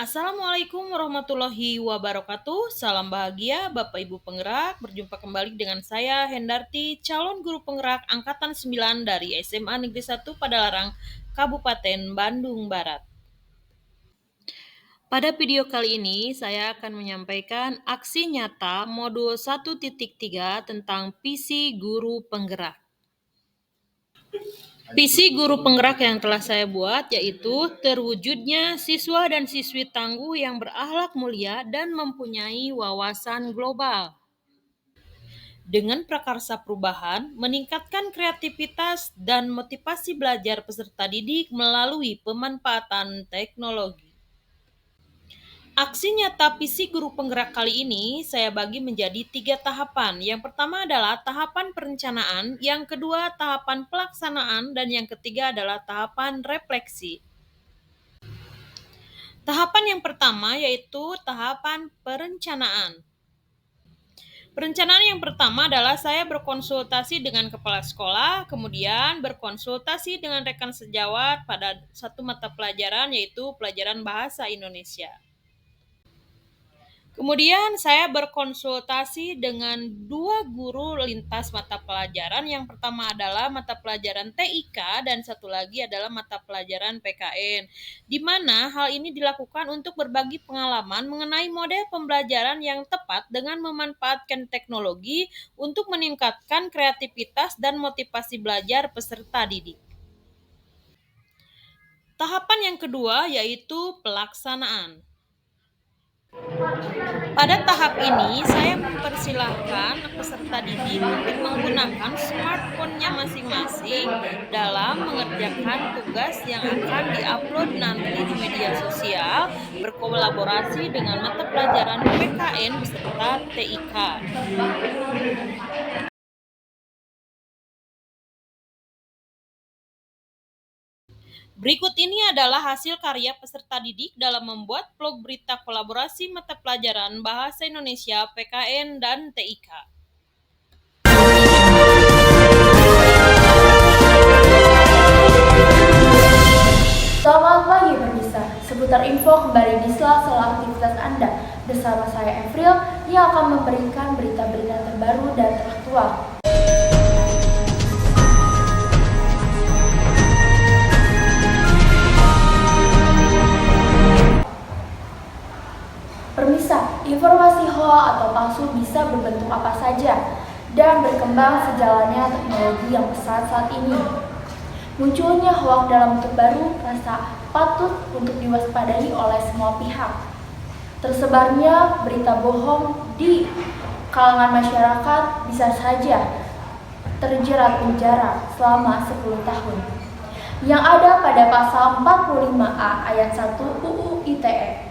Assalamualaikum warahmatullahi wabarakatuh. Salam bahagia Bapak Ibu penggerak. Berjumpa kembali dengan saya Hendarti, calon guru penggerak angkatan 9 dari SMA Negeri 1 Padalarang, Kabupaten Bandung Barat. Pada video kali ini saya akan menyampaikan aksi nyata modul 1.3 tentang visi guru penggerak. Visi guru penggerak yang telah saya buat yaitu terwujudnya siswa dan siswi tangguh yang berakhlak mulia dan mempunyai wawasan global. Dengan prakarsa perubahan, meningkatkan kreativitas dan motivasi belajar peserta didik melalui pemanfaatan teknologi. Aksi nyata visi guru penggerak kali ini saya bagi menjadi 3 tahapan. Yang pertama adalah tahapan perencanaan, yang kedua tahapan pelaksanaan, dan yang ketiga adalah tahapan refleksi. Tahapan yang pertama yaitu tahapan perencanaan. Perencanaan yang pertama adalah saya berkonsultasi dengan kepala sekolah, kemudian berkonsultasi dengan rekan sejawat pada satu mata pelajaran yaitu pelajaran Bahasa Indonesia. Kemudian saya berkonsultasi dengan 2 guru lintas mata pelajaran. Yang pertama adalah mata pelajaran TIK dan satu lagi adalah mata pelajaran PKN. Di mana hal ini dilakukan untuk berbagi pengalaman mengenai model pembelajaran yang tepat dengan memanfaatkan teknologi untuk meningkatkan kreativitas dan motivasi belajar peserta didik. Tahapan yang kedua yaitu pelaksanaan. Pada tahap ini, saya mempersilahkan peserta didik untuk menggunakan smartphone-nya masing-masing dalam mengerjakan tugas yang akan diupload nanti di media sosial, berkolaborasi dengan mata pelajaran PKN beserta TIK. Berikut ini adalah hasil karya peserta didik dalam membuat vlog berita kolaborasi mata pelajaran Bahasa Indonesia PKN dan TIK. Selamat pagi pemirsa, seputar info kembali di sela-sela aktivitas Anda bersama saya April yang akan memberikan berita-berita terbaru dan teraktual. Permisa, informasi hoax atau palsu bisa berbentuk apa saja dan berkembang sejalannya teknologi yang pesat saat ini. Munculnya hoax dalam bentuk baru rasa patut untuk diwaspadai oleh semua pihak. Tersebarnya berita bohong di kalangan masyarakat bisa saja terjerat penjara selama 10 tahun. Yang ada pada pasal 45A ayat 1 UU ITE.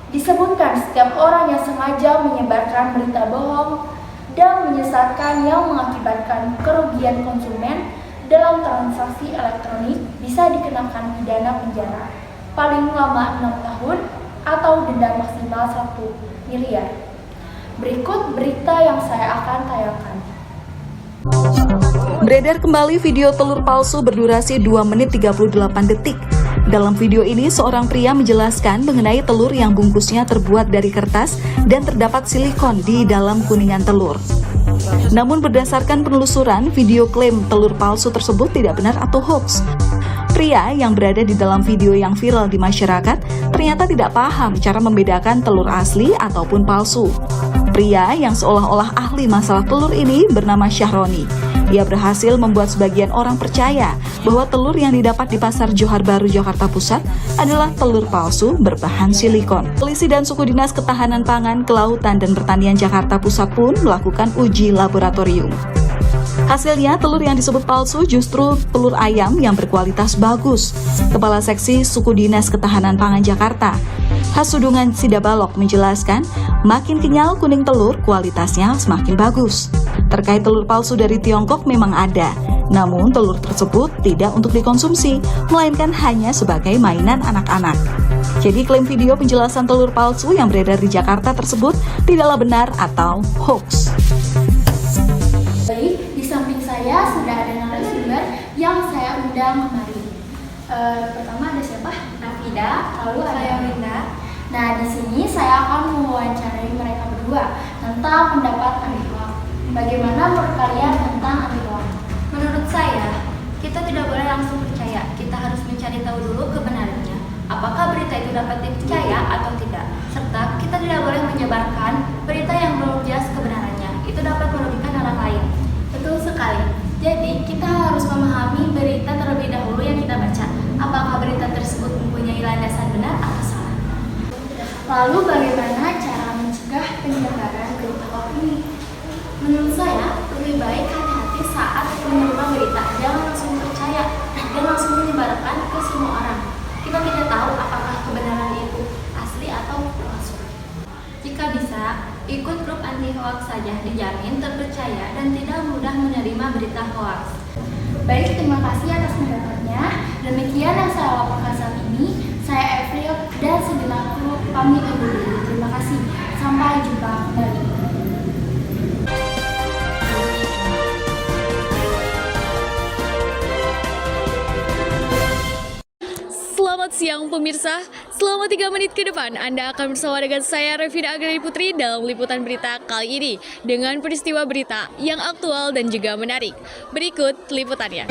Disebutkan setiap orang yang sengaja menyebarkan berita bohong dan menyesatkan yang mengakibatkan kerugian konsumen dalam transaksi elektronik bisa dikenakan pidana penjara paling lama 6 tahun atau denda maksimal 1 miliar. Berikut berita yang saya akan tayangkan. Beredar kembali video telur palsu berdurasi 2 menit 38 detik. Dalam video ini, seorang pria menjelaskan mengenai telur yang bungkusnya terbuat dari kertas dan terdapat silikon di dalam kuningan telur. Namun berdasarkan penelusuran, video klaim telur palsu tersebut tidak benar atau hoax. Pria yang berada di dalam video yang viral di masyarakat ternyata tidak paham cara membedakan telur asli ataupun palsu. Pria yang seolah-olah ahli masalah telur ini bernama Syahroni. Ia berhasil membuat sebagian orang percaya bahwa telur yang didapat di Pasar Johar Baru, Jakarta Pusat adalah telur palsu berbahan silikon. Polisi dan Suku Dinas Ketahanan Pangan, Kelautan, dan Pertanian Jakarta Pusat pun melakukan uji laboratorium. Hasilnya, telur yang disebut palsu justru telur ayam yang berkualitas bagus. Kepala Seksi Suku Dinas Ketahanan Pangan Jakarta, Hasudungan Sidabalok, menjelaskan, makin kenyal kuning telur, kualitasnya semakin bagus. Terkait telur palsu dari Tiongkok memang ada, namun telur tersebut tidak untuk dikonsumsi, melainkan hanya sebagai mainan anak-anak. Jadi klaim video penjelasan telur palsu yang beredar di Jakarta tersebut tidaklah benar atau hoax. Baik, di samping saya sudah ada narasumber yang saya undang kemari. Pertama ada siapa? Nafida, Lalu ada saya Winda. Nah, di sini saya akan mewawancarai mereka berdua tentang pendapat anti hoax. Bagaimana menurut kalian tentang anti hoax? Menurut saya, kita tidak boleh langsung percaya. Kita harus mencari tahu dulu kebenarannya. Apakah berita itu dapat dipercaya atau tidak. Serta kita tidak boleh menyebarkan berita yang belum jelas kebenarannya. Itu dapat merugikan orang lain. Betul sekali. Jadi, kita harus memahami berita terlebih dahulu yang kita baca. Apakah berita tersebut mempunyai landasan benar atau salah? Lalu, bagaimana cara mencegah penyebaran berita hoax ini? Menurut saya, lebih baik hati-hati saat menerima berita. Jangan langsung percaya dan langsung menyebarkan ke semua orang. Kita tidak tahu apakah kebenaran itu asli atau palsu. Jika bisa, ikut grup anti hoax saja, dijamin terpercaya dan tidak mudah menerima berita hoax. Baik, terima kasih atas pendapatnya. Demikian yang saya laporkan saat ini. Saya Evril dan segenap kru pamit undur diri. Terima kasih. Sampai jumpa kembali. Selamat siang pemirsa, selama 3 menit ke depan Anda akan bersama dengan saya Revina Agrani Putri dalam liputan berita kali ini dengan peristiwa berita yang aktual dan juga menarik. Berikut liputannya.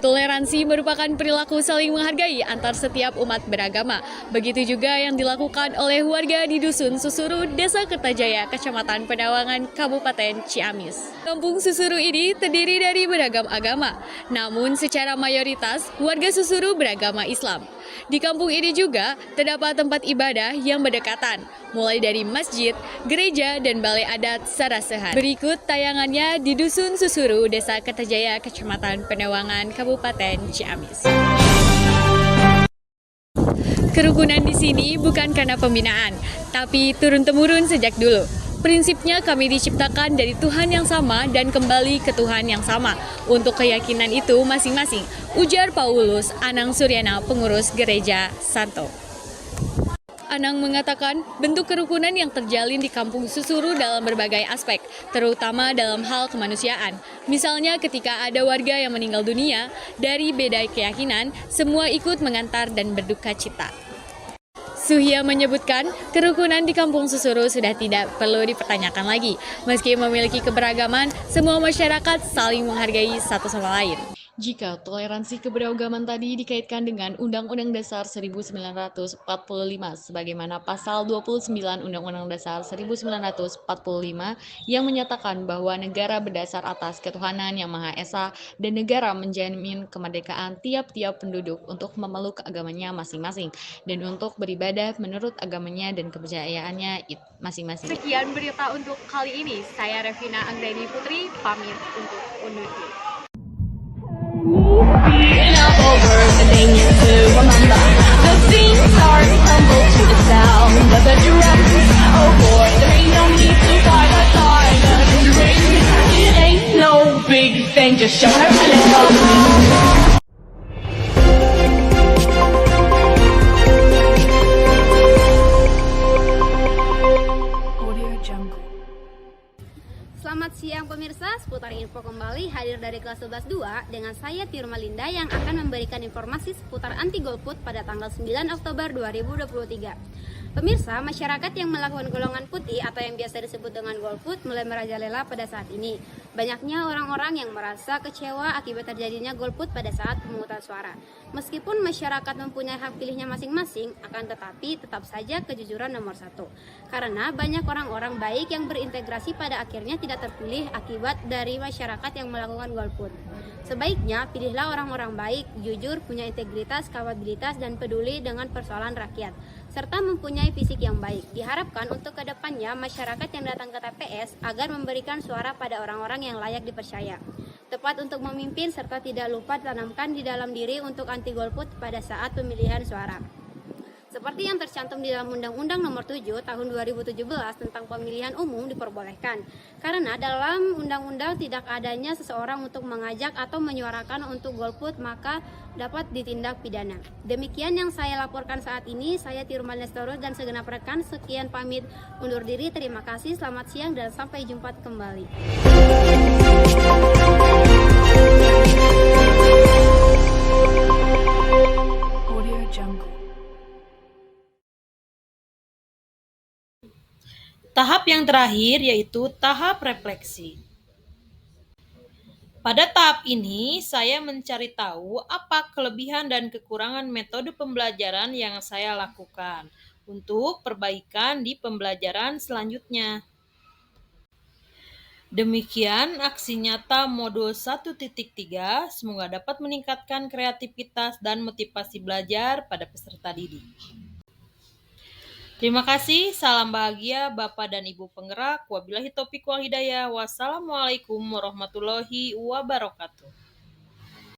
Toleransi merupakan perilaku saling menghargai antar setiap umat beragama. Begitu juga yang dilakukan oleh warga di Dusun Susuru, Desa Kertajaya, Kecamatan Penawangan, Kabupaten Ciamis. Kampung Susuru ini terdiri dari beragam agama, namun secara mayoritas warga Susuru beragama Islam. Di kampung ini juga terdapat tempat ibadah yang berdekatan, mulai dari masjid, gereja, dan balai adat Sarasehan. Berikut tayangannya di Dusun Susuru, Desa Kertajaya, Kecamatan Penawangan, Kabupaten Ciamis. Kerukunan di sini bukan karena pembinaan, tapi turun-temurun sejak dulu. Prinsipnya kami diciptakan dari Tuhan yang sama dan kembali ke Tuhan yang sama. Untuk keyakinan itu masing-masing, ujar Paulus Anang Suryana, pengurus Gereja Santo. Anang mengatakan bentuk kerukunan yang terjalin di Kampung Susuru dalam berbagai aspek, terutama dalam hal kemanusiaan. Misalnya ketika ada warga yang meninggal dunia, dari beda keyakinan, semua ikut mengantar dan berduka cita. Suhia menyebutkan kerukunan di Kampung Susuru sudah tidak perlu dipertanyakan lagi. Meski memiliki keberagaman, semua masyarakat saling menghargai satu sama lain. Jika toleransi keberagaman tadi dikaitkan dengan Undang-Undang Dasar 1945 sebagaimana pasal 29 Undang-Undang Dasar 1945 yang menyatakan bahwa negara berdasar atas ketuhanan yang Maha Esa dan negara menjamin kemerdekaan tiap-tiap penduduk untuk memeluk agamanya masing-masing dan untuk beribadah menurut agamanya dan kepercayaannya masing-masing. Sekian berita untuk kali ini. Saya Revina Agrani Putri pamit untuk undur diri. Beating up over the thing to remember. The things start to tumble to the sound of the drum. Oh boy, there ain't no need to fight a side of the ring. It ain't no big thing, just show her a little. Selamat siang pemirsa, seputar info kembali hadir dari kelas 11.2 dengan saya Tirma Linda yang akan memberikan informasi seputar anti golput pada tanggal 9 Oktober 2023. Pemirsa, masyarakat yang melakukan golongan putih atau yang biasa disebut dengan golput mulai merajalela pada saat ini. Banyaknya orang-orang yang merasa kecewa akibat terjadinya golput pada saat pemungutan suara. Meskipun masyarakat mempunyai hak pilihnya masing-masing, akan tetapi tetap saja kejujuran nomor satu. Karena banyak orang-orang baik yang berintegrasi pada akhirnya tidak terpilih akibat dari masyarakat yang melakukan golput. Sebaiknya pilihlah orang-orang baik, jujur, punya integritas, kapabilitas, dan peduli dengan persoalan rakyat, serta mempunyai fisik yang baik. Diharapkan untuk kedepannya masyarakat yang datang ke TPS agar memberikan suara pada orang-orang yang layak dipercaya, tepat untuk memimpin, serta tidak lupa tanamkan di dalam diri untuk anti golput pada saat pemilihan suara. Seperti yang tercantum di dalam Undang-Undang Nomor 7 Tahun 2017 tentang pemilihan umum diperbolehkan. Karena dalam undang-undang tidak adanya seseorang untuk mengajak atau menyuarakan untuk golput maka dapat ditindak pidana. Demikian yang saya laporkan saat ini. Saya Tirma Nestorus dan segenap rekan. Sekian pamit undur diri. Terima kasih, selamat siang dan sampai jumpa kembali. Tahap yang terakhir yaitu tahap refleksi. Pada tahap ini, saya mencari tahu apa kelebihan dan kekurangan metode pembelajaran yang saya lakukan untuk perbaikan di pembelajaran selanjutnya. Demikian aksi nyata modul 1.3, semoga dapat meningkatkan kreativitas dan motivasi belajar pada peserta didik. Terima kasih, salam bahagia Bapak dan Ibu penggerak. Wabillahi taufiq wal hidayah. Wassalamualaikum warahmatullahi wabarakatuh.